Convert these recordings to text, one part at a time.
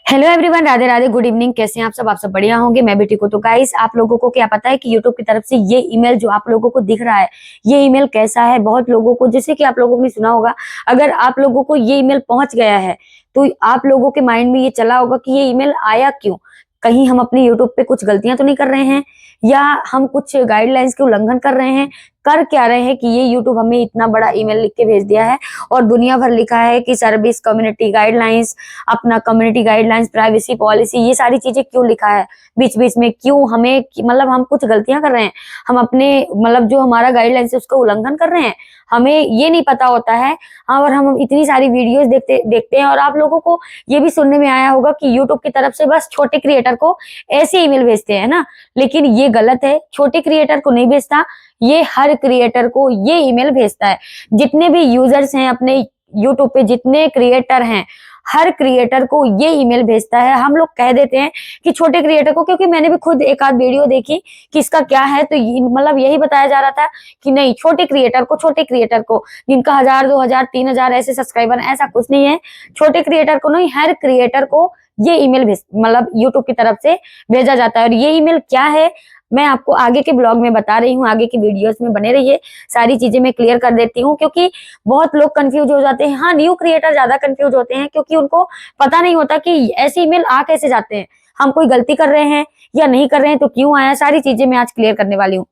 Hello everyone, Radhe Radhe, good evening. कैसे हैं आप सब बढ़िया होंगे। मैं भी ठीक हूँ। तो गाइस, आप लोगों को क्या पता है कि यूट्यूब की तरफ से ये ईमेल जो आप लोगों को दिख रहा है, ये ईमेल कैसा है। बहुत लोगों को, जैसे कि आप लोगों ने सुना होगा, अगर आप लोगों को ये ईमेल पहुंच गया है तो आप लोगों के माइंड में ये चला होगा कि ये ईमेल आया क्यों। कहीं हम अपने यूट्यूब पे कुछ गलतियां तो नहीं कर रहे हैं, या हम कुछ गाइडलाइंस के उल्लंघन कर रहे हैं। कर क्या रहे हैं कि ये यूट्यूब हमें इतना बड़ा ईमेल लिख के भेज दिया है और दुनिया भर लिखा है कि सर्विस, कम्युनिटी गाइडलाइंस, अपना कम्युनिटी गाइडलाइंस, प्राइवेसी पॉलिसी, ये सारी चीजें क्यों लिखा है बीच बीच में। क्यों हमें, मतलब हम कुछ गलतियां कर रहे हैं, हम अपने मतलब जो हमारा गाइडलाइंस है उसका उल्लंघन कर रहे हैं, हमें ये नहीं पता होता है। हाँ, और हम इतनी सारी वीडियोस देखते देखते हैं। और आप लोगों को ये भी सुनने में आया होगा कि यूट्यूब की तरफ से बस छोटे क्रिएटर को ऐसे ईमेल भेजते हैं ना, लेकिन ये गलत है। छोटे क्रिएटर को नहीं भेजता, ये हर क्रिएटर को ये ईमेल भेजता है। जितने भी यूजर्स हैं अपने यूट्यूब पे, जितने क्रिएटर हैं, हर क्रिएटर को ये ईमेल भेजता है। हम लोग कह देते हैं कि छोटे क्रिएटर को, क्योंकि मैंने भी खुद एक आध वीडियो देखी कि इसका क्या है, तो मतलब यही बताया जा रहा था कि नहीं, छोटे क्रिएटर को जिनका 1000, 2000, 3000 ऐसे सब्सक्राइबर, ऐसा कुछ नहीं है। छोटे क्रिएटर को नहीं, हर क्रिएटर को ये ईमेल भेज, मतलब यूट्यूब की तरफ से भेजा जाता है। और ये ईमेल क्या है, मैं आपको आगे के ब्लॉग में बता रही हूँ। आगे की वीडियोस में बने रहिए, सारी चीजें मैं क्लियर कर देती हूँ, क्योंकि बहुत लोग कंफ्यूज हो जाते हैं। हाँ, न्यू क्रिएटर ज्यादा कंफ्यूज होते हैं, क्योंकि उनको पता नहीं होता कि ऐसे ईमेल आ कैसे जाते हैं, हम कोई गलती कर रहे हैं या नहीं कर रहे हैं, तो क्यों आया। सारी चीजें मैं आज क्लियर करने वाली हूँ।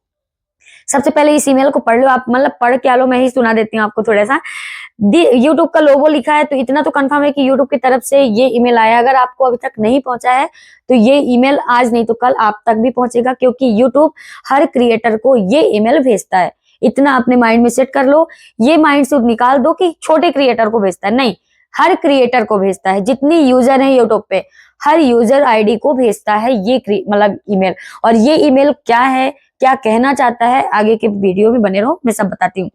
सबसे पहले इस ईमेल को पढ़ लो आप, मतलब पढ़ क्या लो, मैं ही सुना देती हूँ आपको थोड़ा सा। यूट्यूब का लोगो लिखा है, तो इतना तो कंफर्म है कि यूट्यूब की तरफ से ये ईमेल आया। अगर आपको अभी तक नहीं पहुंचा है तो ये ईमेल आज नहीं तो कल आप तक भी पहुंचेगा, क्योंकि यूट्यूब हर क्रिएटर को ये ईमेल भेजता है। इतना अपने माइंड में सेट कर लो। ये माइंड से निकाल दो कि छोटे क्रिएटर को भेजता है, नहीं, हर क्रिएटर को भेजता है। जितनी यूजर है यूट्यूब पे, हर यूजर आईडी को भेजता है ये मतलब ईमेल। और ये ईमेल क्या है, क्या कहना चाहता है, आगे के वीडियो में बने रहो, मैं सब बताती हूँ।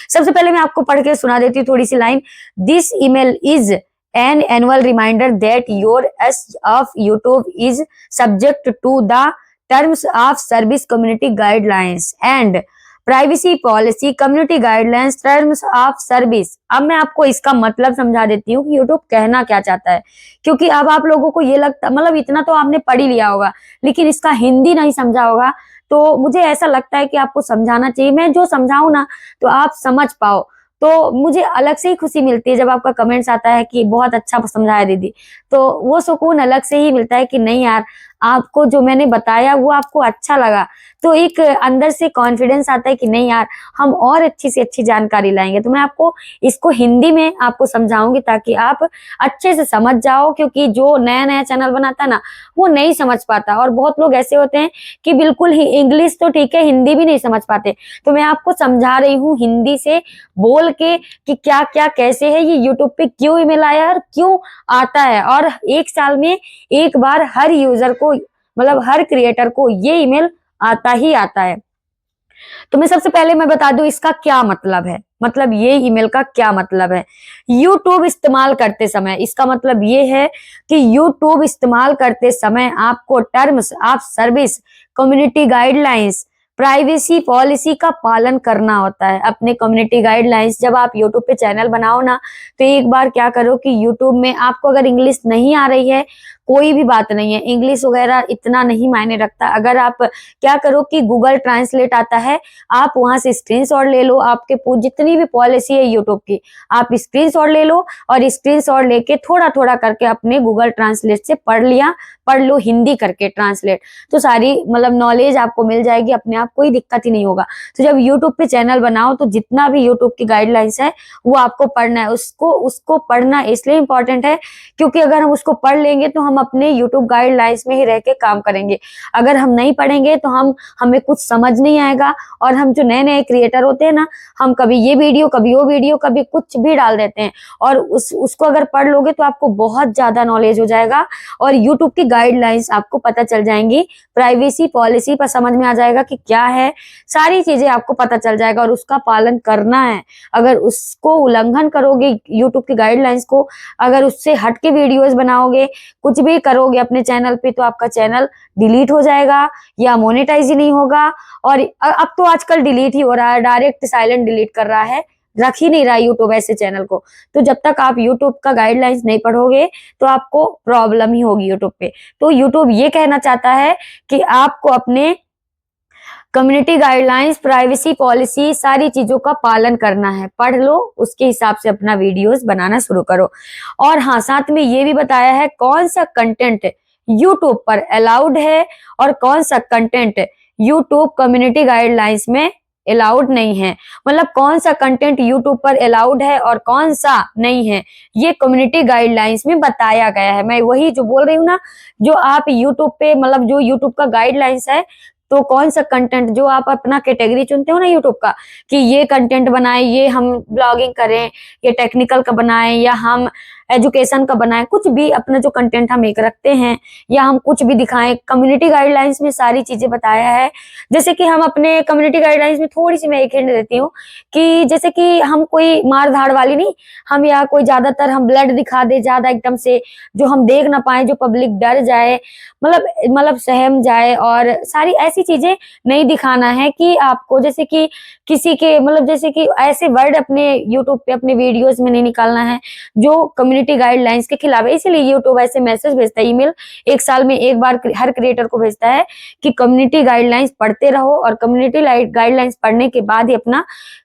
सबसे पहले मैं आपको पढ़ के सुना देती हूँ थोड़ी सी line. This email is an annual reminder that your use of YouTube is subject to the terms of service, community guidelines and privacy policy, community guidelines, terms of service. अब मैं आपको इसका मतलब समझा देती हूँ कि यूट्यूब कहना क्या चाहता है, क्योंकि अब आप लोगों को ये लगता, मतलब इतना तो आपने पढ़ ही लिया होगा, लेकिन इसका हिंदी नहीं समझा होगा। तो मुझे ऐसा लगता है कि आपको समझाना चाहिए। मैं जो समझाऊं ना, तो आप समझ पाओ, तो मुझे अलग से ही खुशी मिलती है जब आपका कमेंट्स आता है कि बहुत अच्छा समझाया दीदी। तो वो सुकून अलग से ही मिलता है कि नहीं यार, आपको जो मैंने बताया वो आपको अच्छा लगा। तो एक अंदर से कॉन्फिडेंस आता है कि नहीं यार, हम और अच्छी से अच्छी जानकारी लाएंगे। तो मैं आपको इसको हिंदी में आपको समझाऊंगी, ताकि आप अच्छे से समझ जाओ, क्योंकि जो नया नया चैनल बनाता है ना, वो नहीं समझ पाता। और बहुत लोग ऐसे होते हैं कि बिल्कुल ही इंग्लिश तो ठीक है, हिंदी भी नहीं समझ पाते। तो मैं आपको समझा रही हूँ हिंदी से बोल के कि क्या क्या कैसे है, ये यूट्यूब पे क्यों ईमेल आया और क्यों आता है। और एक साल में एक बार हर यूजर को, मतलब हर क्रिएटर को ये ईमेल आता ही आता है। तो मैं सबसे पहले मैं बता दूं इसका क्या मतलब है, मतलब ये ईमेल का क्या मतलब है। यूट्यूब इस्तेमाल करते समय, इसका मतलब ये है कि यूट्यूब इस्तेमाल करते समय आपको terms of service, community guidelines, privacy policy का पालन करना होता है। अपने कम्युनिटी गाइडलाइंस, जब आप यूट्यूब पे चैनल बनाओ ना, तो एक बार क्या करो कि यूट्यूब में आपको अगर इंग्लिश नहीं आ रही है, कोई भी बात नहीं है, इंग्लिश वगैरह इतना नहीं मायने रखता। अगर आप क्या करो कि गूगल ट्रांसलेट आता है, आप वहां से स्क्रीनशॉट ले लो। आपके जितनी भी पॉलिसी है यूट्यूब की, आप स्क्रीनशॉट ले लो, और स्क्रीनशॉट लेके थोड़ा थोड़ा करके अपने गूगल ट्रांसलेट से पढ़ लो हिंदी करके ट्रांसलेट। तो सारी मतलब नॉलेज आपको मिल जाएगी अपने आप, कोई दिक्कत ही नहीं होगा। तो जब यूट्यूब पे चैनल बनाओ, तो जितना भी यूट्यूब की गाइडलाइंस है वो आपको पढ़ना है। उसको पढ़ना इसलिए इंपॉर्टेंट है, क्योंकि अगर हम उसको पढ़ लेंगे तो हम अपने यूट्यूब गाइडलाइंस में ही रह के काम करेंगे। अगर हम नहीं पढ़ेंगे तो हमें कुछ समझ नहीं आएगा। और हम जो नए नए क्रिएटर होते हैं ना, हम कभी ये वीडियो, कभी वो वीडियो, कभी कुछ भी डाल देते हैं, और उसको अगर पढ़ लोगे तो आपको बहुत ज्यादा नॉलेज हो जाएगा, और यूट्यूब की गाइडलाइंस आपको पता चल जाएंगी। प्राइवेसी पॉलिसी पर समझ में आ जाएगा कि क्या है, सारी चीजें आपको पता चल जाएगा, और उसका पालन करना है। अगर उसको उल्लंघन करोगे, यूट्यूब की गाइडलाइंस को, अगर उससे हट के वीडियोस बनाओगे, कुछ भी करोगे अपने चैनल पे, तो आपका चैनल डिलीट हो जाएगा या मोनेटाइज ही नहीं होगा। और अब तो आजकल डिलीट ही हो रहा है, डायरेक्ट साइलेंट डिलीट कर रहा है रख ही नहीं रहा यूट्यूब ऐसे चैनल को। तो जब तक आप यूट्यूब का गाइडलाइंस नहीं पढ़ोगे तो आपको प्रॉब्लम ही होगी यूट्यूब पे। तो यूट्यूब ये कहना चाहता है कि आपको अपने कम्युनिटी गाइडलाइंस, प्राइवेसी पॉलिसी, सारी चीजों का पालन करना है। पढ़ लो, उसके हिसाब से अपना वीडियोस बनाना शुरू करो। और हाँ, साथ में ये भी बताया है कौन सा कंटेंट यूट्यूब पर अलाउड है और कौन सा कंटेंट यूट्यूब कम्युनिटी गाइडलाइंस में अलाउड नहीं है। मतलब कौन सा कंटेंट यूट्यूब पर अलाउड है और कौन सा नहीं है, ये कम्युनिटी गाइडलाइंस में बताया गया है। मैं वही जो बोल रही हूँ ना, जो आप यूट्यूब पे मतलब जो यूट्यूब का गाइडलाइंस है, तो कौन सा कंटेंट जो आप अपना कैटेगरी चुनते हो ना यूट्यूब का, कि ये कंटेंट बनाए, ये हम ब्लॉगिंग करें, ये टेक्निकल का बनाएं या हम एजुकेशन का बनाएं, कुछ भी अपना जो कंटेंट हम एक रखते हैं या हम कुछ भी दिखाएं, कम्युनिटी गाइडलाइंस में सारी चीजें बताया है। जैसे कि हम अपने कम्युनिटी गाइडलाइंस में थोड़ी सी मैं एक हिंट देती हूँ कि जैसे कि हम कोई मार धाड़ वाली नहीं, हम या कोई ज्यादातर हम ब्लड दिखा दे ज्यादा एकदम से, जो हम देख ना पाए, जो पब्लिक डर जाए, मतलब सहम जाए, और सारी ऐसी चीजें नहीं दिखाना है कि आपको जैसे कि किसी के मतलब जैसे कि ऐसे वर्ड अपने यूट्यूब पे अपने वीडियोस में नहीं निकालना है जो कम्युनिटी गाइडलाइंस के खिलाफ है। इसीलिए यूट्यूब ऐसे मैसेज भेजता है, ईमेल एक साल में एक बार हर क्रिएटर को भेजता है कि कम्युनिटी गाइडलाइंस पढ़ते रहो और कम्युनिटी गाइडलाइंस पढ़ने के बाद ही अपना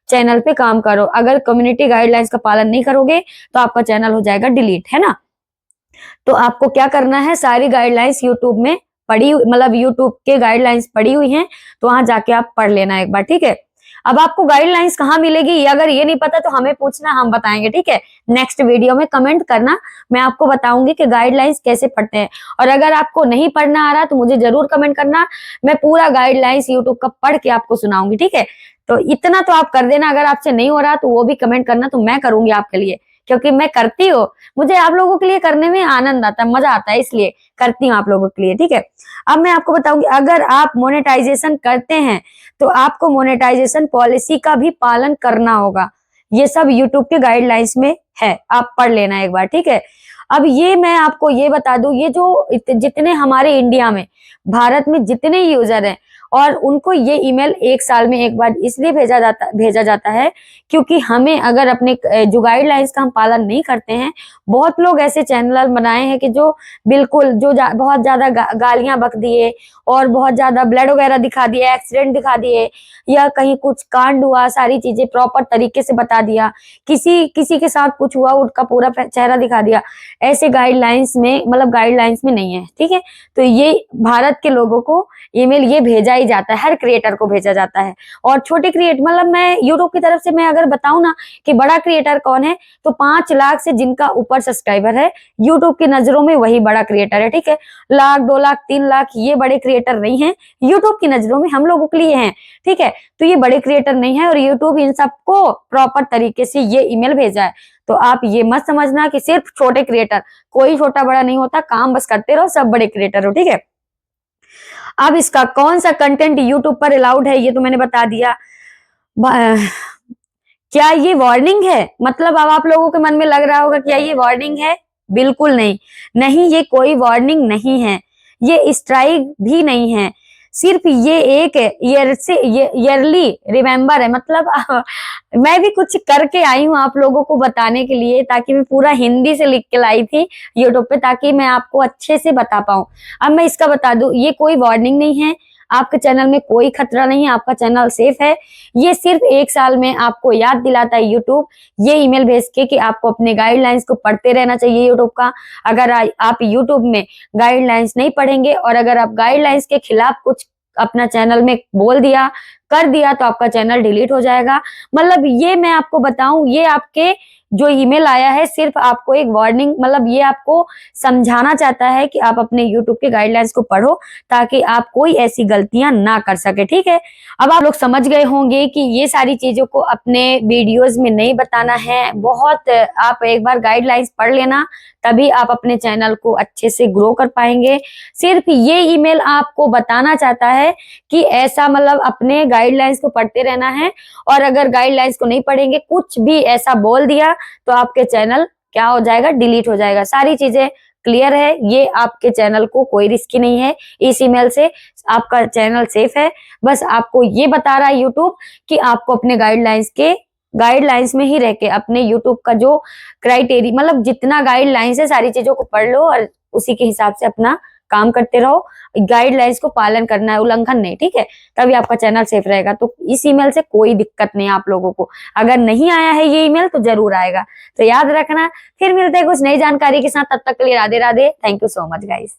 चैनल पे काम करो। अगर कम्युनिटी गाइडलाइंस का पालन नहीं करोगे तो आपका चैनल हो जाएगा डिलीट, है ना। तो आपको क्या करना है, सारी गाइडलाइंस यूट्यूब में पढ़ी, मतलब यूट्यूब के गाइडलाइंस पढ़ी हुई हैं, तो वहां जाके आप पढ़ लेना एक बार, ठीक है। अब आपको गाइडलाइंस कहाँ मिलेगी, अगर ये नहीं पता तो हमें पूछना, हम बताएंगे, ठीक है। नेक्स्ट वीडियो में कमेंट करना, मैं आपको बताऊंगी कि गाइडलाइंस कैसे पढ़ते हैं। और अगर आपको नहीं पढ़ना आ रहा तो मुझे जरूर कमेंट करना, मैं पूरा गाइडलाइंस यूट्यूब का पढ़ के आपको सुनाऊंगी, ठीक है। तो इतना तो आप कर देना, अगर आपसे नहीं हो रहा तो वो भी कमेंट करना, तो मैं करूंगी आपके लिए, क्योंकि मैं करती हूँ, मुझे आप लोगों के लिए करने में आनंद आता है, मजा आता है, इसलिए करती हूँ आप लोगों के लिए, ठीक है। अब मैं आपको बताऊंगी, अगर आप मोनेटाइजेशन करते हैं तो आपको मोनेटाइजेशन पॉलिसी का भी पालन करना होगा। ये सब यूट्यूब के गाइडलाइंस में है, आप पढ़ लेना एक बार, ठीक है। अब ये मैं आपको ये बता दूं, ये जो जितने हमारे इंडिया में, भारत में जितने यूजर हैं, और उनको ये ईमेल एक साल में एक बार इसलिए भेजा जाता है क्योंकि हमें अगर अपने जो गाइडलाइंस का हम पालन नहीं करते हैं, बहुत लोग ऐसे चैनल बनाए हैं कि जो बिल्कुल जो बहुत ज्यादा गालियां बक दिए और बहुत ज्यादा ब्लड वगैरह दिखा दिए, एक्सीडेंट दिखा दिए, या कहीं कुछ कांड हुआ, सारी चीजें प्रॉपर तरीके से बता दिया, किसी के साथ कुछ हुआ उनका पूरा चेहरा दिखा दिया। ऐसे गाइडलाइंस में मतलब गाइडलाइंस में नहीं है, ठीक है। तो ये भारत के लोगों को ईमेल ये भेजा ही जाता है, हर क्रिएटर को भेजा जाता है। और छोटे क्रिएटर मतलब मैं यूट्यूब की तरफ से मैं अगर बताऊं ना कि बड़ा क्रिएटर कौन है, तो 5 लाख से जिनका ऊपर सब्सक्राइबर है यूट्यूब की नजरों में वही बड़ा क्रिएटर है, ठीक है। लाख, 2 लाख, 3 लाख ये बड़े क्रिएटर नहीं है यूट्यूब की नजरों में, हम लोगों के लिए हैं, ठीक है। तो ये बड़े क्रिएटर नहीं है और यूट्यूब इन सबको प्रॉपर तरीके से ये ईमेल भेजा है। तो आप ये मत समझना कि सिर्फ छोटे क्रिएटर, कोई छोटा बड़ा नहीं होता, काम बस करते रहो, सब बड़े क्रिएटर हो, ठीक है। अब इसका कौन सा कंटेंट यूट्यूब पर अलाउड है ये तो मैंने बता दिया। क्या ये वार्निंग है, मतलब अब आप लोगों के मन में लग रहा होगा क्या ये वार्निंग है, बिल्कुल नहीं, नहीं ये कोई वार्निंग नहीं है, ये स्ट्राइक भी नहीं है, सिर्फ ये एक ईयरली रिमेम्बर है। मतलब मैं भी कुछ करके आई हूँ आप लोगों को बताने के लिए, ताकि मैं पूरा हिंदी से लिख के लाई थी यूट्यूब पे, ताकि मैं आपको अच्छे से बता पाऊं। अब मैं इसका बता दूं, ये कोई वार्निंग नहीं है, आपके चैनल में कोई खतरा नहीं है, आपका चैनल सेफ है। ये सिर्फ एक साल में आपको याद दिलाता है यूट्यूब, ये ईमेल भेज के कि आपको अपने गाइडलाइंस को पढ़ते रहना चाहिए यूट्यूब का। अगर आप यूट्यूब में गाइडलाइंस नहीं पढ़ेंगे और अगर आप गाइडलाइंस के खिलाफ कुछ अपना चैनल में बोल दिया, कर दिया, तो आपका चैनल डिलीट हो जाएगा। मतलब ये मैं आपको बताऊं, ये आपके जो ईमेल आया है सिर्फ आपको एक वार्निंग, मतलब ये आपको समझाना चाहता है कि आप अपने यूट्यूब के गाइडलाइंस को पढ़ो ताकि आप कोई ऐसी गलतियां ना कर सके, ठीक है। अब आप लोग समझ गए होंगे कि ये सारी चीजों को अपने वीडियोस में नहीं बताना है। बहुत आप एक बार गाइडलाइंस पढ़ लेना, तभी आप अपने चैनल को अच्छे से ग्रो कर पाएंगे। सिर्फ ये ईमेल आपको बताना चाहता है कि ऐसा मतलब अपने गाइडलाइंस को पढ़ते रहना है, और अगर गाइडलाइंस को नहीं पढ़ेंगे, कुछ भी ऐसा बोल दिया तो आपके चैनल क्या हो जाएगा, डिलीट हो जाएगा। सारी चीजें क्लियर है, ये आपके चैनल को कोई रिस्क नहीं है, इस ईमेल से आपका चैनल सेफ है। बस आपको ये बता रहा है यूट्यूब कि आपको अपने गाइडलाइंस के गाइडलाइंस में ही रह के अपने यूट्यूब का जो क्राइटेरिया, मतलब जितना गाइडलाइंस है सारी चीजों को पढ़ लो और उसी के हिसाब से अपना काम करते रहो। गाइडलाइंस को पालन करना है, उल्लंघन नहीं, ठीक है, तभी आपका चैनल सेफ रहेगा। तो इस ईमेल से कोई दिक्कत नहीं आप लोगों को। अगर नहीं आया है ये ईमेल तो जरूर आएगा, तो याद रखना। फिर मिलते हैं कुछ नई जानकारी के साथ, तब तक के लिए Radhe Radhe. Thank you so much guys.